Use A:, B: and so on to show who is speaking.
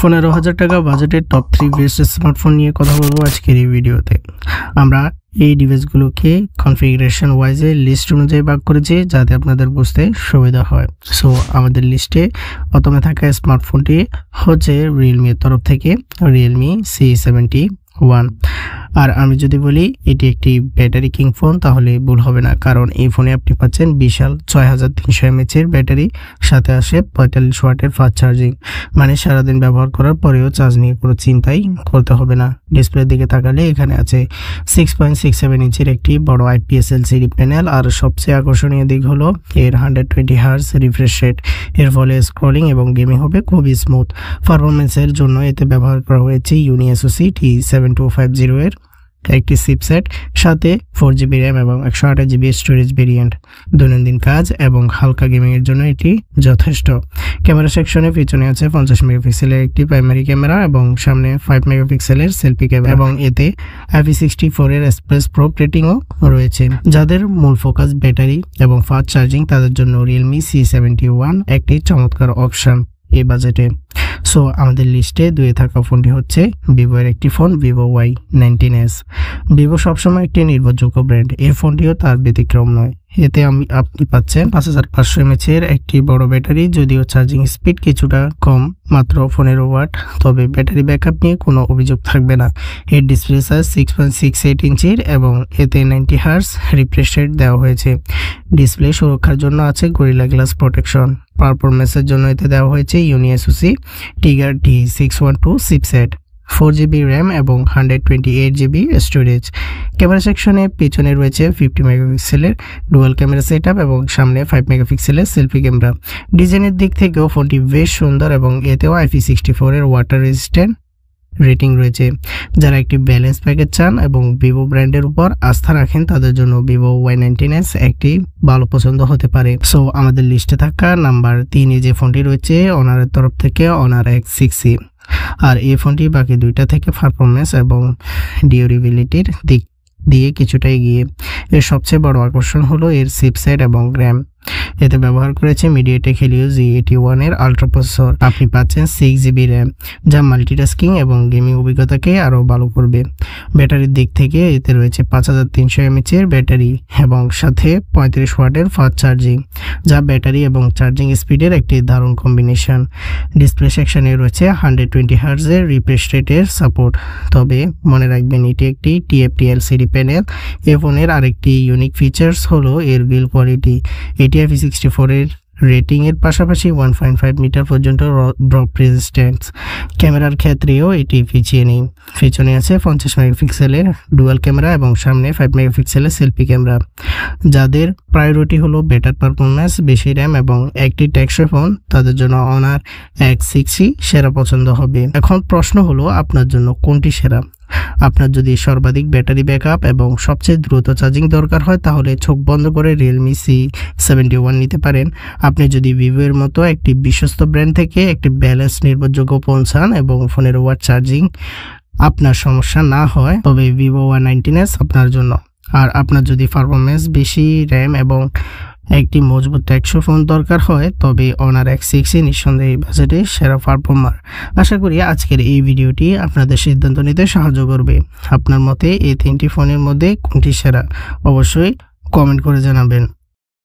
A: 15,000 টাকা বাজেটের top 3 best smartphone নিয়ে কথা বলবো আজকের এই ভিডিওতে। আমরা এই ডিভাইসগুলোকে কনফিগারেশন ওয়াইজে লিস্ট অনুযায়ী ভাগ করেছি যাতে আপনাদের বুঝতে সুবিধা হয়। সো আমাদের লিস্টে প্রথমে থাকা স্মার্টফোনটি হচ্ছে রিয়েলমির তরফ থেকে Realme C71। আর আমি যদি বলি এটি একটি ব্যাটারি কিং ফোন তাহলে ভুল হবে না, কারণ এই ফোনে আপনি পাচ্ছেন বিশাল 6300 mAh এর ব্যাটারি, সাথে আসে 45 ওয়াটের ফাস্ট চার্জিং। মানে সারাদিন ব্যবহার করার পরেও চার্জ নিয়ে কোনো চিন্তাই করতে হবে না। ডিসপ্লের দিকে তাকালে এখানে আছে 6.67 ইঞ্চির একটি বড় IPS LCD প্যানেল। আর সবচেয়ে আকর্ষণীয় দিক হলো এর 120 হার্জ রিফ্রেশ রেট। এর ফলে স্ক্রলিং এবং গেমিং হবে খুবই স্মুথ। পারফরমেন্সের জন্য এতে ব্যবহার করা হয়েছে UniSoC T7250 এর একটি চিপসেট, সাথে 4GB র্যাম এবং 128GB স্টোরেজ ভেরিয়েন্ট। দৈনন্দিন কাজ এবং হালকা গেমিংয়ের জন্য এটি যথেষ্ট। ক্যামেরা সেকশনে পিছনে আছে 50 মেগাপিক্সেলের একটি প্রাইমারি ক্যামেরা এবং সামনে 5 মেগাপিক্সেলের সেলফি ক্যামেরা, এবং এতে IP64 এর এক্সপ্রেস প্রো রেটিংও রয়েছে। যাদের মূল ফোকাস ব্যাটারি এবং ফাস্ট চার্জিং তাদের জন্য Realme C71 একটি চমৎকার অপশন এই বাজেটে। সো আমাদের লিস্টে দুয়ে থাকা ফোনটি হচ্ছে ভিভো এর একটি ফোন, Vivo Y19s। ভিভো সবসময় একটি নির্ভরযোগ্য ব্র্যান্ড, এই ফোনটিও তার ব্যতিক্রম নয়। এতে আপনি পাচ্ছেন 5500 mAh এর একটি বড় ব্যাটারি, যদিও চার্জিং স্পিড কিছুটা কম, মাত্র 15 ওয়াট, তবে ব্যাটারি ব্যাকআপ নিয়ে কোনো অভিযোগ থাকবে না। এর ডিসপ্লে সাইজ 6.68 ইঞ্চির এবং এতে 90 হার্জ রিফ্রেশ রেট দেওয়া হয়েছে। ডিসপ্লে সুরক্ষার জন্য আছে গরিলা গ্লাস প্রোটেকশন। পারফরমেন্সের জন্য এতে দেওয়া হয়েছে UniSoC Tiger T612 chipset, 4GB RAM এবং 128GB স্টোরেজ। ক্যামেরা সেকশনে পিছনে রয়েছে 50 মেগাপিক্সেলের ডুয়াল ক্যামেরা সেটআপ এবং সামনে 5 মেগাপিক্সেলের সেলফি ক্যামেরা। ডিজাইনের দিক থেকেও ফোনটি বেশ সুন্দর এবং এতেও IP64 এর ওয়াটার রেজিস্ট্যান্ট রেটিং রয়েছে। যারা একটি ব্যালেন্স প্যাকেজ চান এবং ভিভো ব্র্যান্ডের উপর আস্থা রাখেন তাদের জন্য Vivo Y19s একটি ভালো পছন্দ হতে পারে। সো আমাদের লিস্টে থাকা নাম্বার 3 যে ফোনটি রয়েছে অনারের তরফ থেকে Honor X6C। আর এই ফোনটি বাকি দুইটা থেকে পারফরমেন্স এবং ডিউরেবিলিটির দিক দিয়ে কিছুটা এগিয়ে। এর সবচেয়ে বড় আকর্ষণ হলো এর চিপসেট এবং র্যাম। এতে ব্যবহার করেছে MediaTek Helio G81 এর আল্ট্রা প্রসেসর। আপনি পাচ্ছেন 6GB র্যাম, যা মাল্টিটাস্কিং এবং গেমিং অভিজ্ঞতাকে আরও ভালো করবে। ব্যাটারির দিক থেকে এতে রয়েছে 5300 mAh এর ব্যাটারি এবং সাথে 35 ওয়াটের ফাস্ট চার্জিং, যা ব্যাটারি এবং চার্জিং স্পিডের একটি দারুণ কম্বিনেশন। ডিসপ্লে সেকশনে রয়েছে 120 হার্জের রিফ্রেশ রেটের সাপোর্ট, তবে মনে রাখবেন এটি একটি TFT LCD প্যানেল। এই ফোনের আরেকটি ইউনিক ফিচার্স হলো এর বিল্ড কোয়ালিটি। এটি IP64 এর রেটিং এর পাশাপাশি 1.5 মিটার পর্যন্ত ড্রপ রেজিস্ট্যান্স। ক্যামেরার ক্ষেত্রেও এটি পিছিয়ে নেই। পিছনে আছে 50 মেগাপিক্সেলের ডুয়াল ক্যামেরা এবং সামনে 5 মেগাপিক্সেলের সেলফি ক্যামেরা। যাদের প্রায়োরিটি হলো বেটার পারফরমেন্স, বেশি র্যাম এবং একটি টেকসই ফোন, তাদের জন্য Honor X6C সেরা পছন্দ হবে। এখন প্রশ্ন হলো আপনার জন্য কোনটি সেরা? আপনার যদি সর্বাধিক ব্যাটারি ব্যাকআপ এবং সবচেয়ে দ্রুত চার্জিং দরকার হয় তাহলে চোখ বন্ধ করে Realme C71 নিতে পারেন। আপনি যদি ভিভো এর মতো একটি বিশ্বস্ত ব্র্যান্ড থেকে একটি ব্যালেন্স নির্ভরযোগ্য ফোন চান এবং ফোনের ওয়াট চার্জিং আপনার সমস্যা না হয়, তবে Vivo Y19s আপনার জন্য। আর আপনার যদি পারফরমেন্স, বেশি র্যাম এবং একটি মজবুত টেকসই ফোন দরকার হয় তবে Honor X6C নিঃসন্দেহে বাজেটে সেরা পারফর্মার। আশা করি আজকের এই ভিডিওটি আপনাদের সিদ্ধান্ত নিতে সাহায্য করবে। আপনার মতে এই 3টি ফোনের মধ্যে কোনটি সেরা অবশ্যই কমেন্ট করে জানাবেন।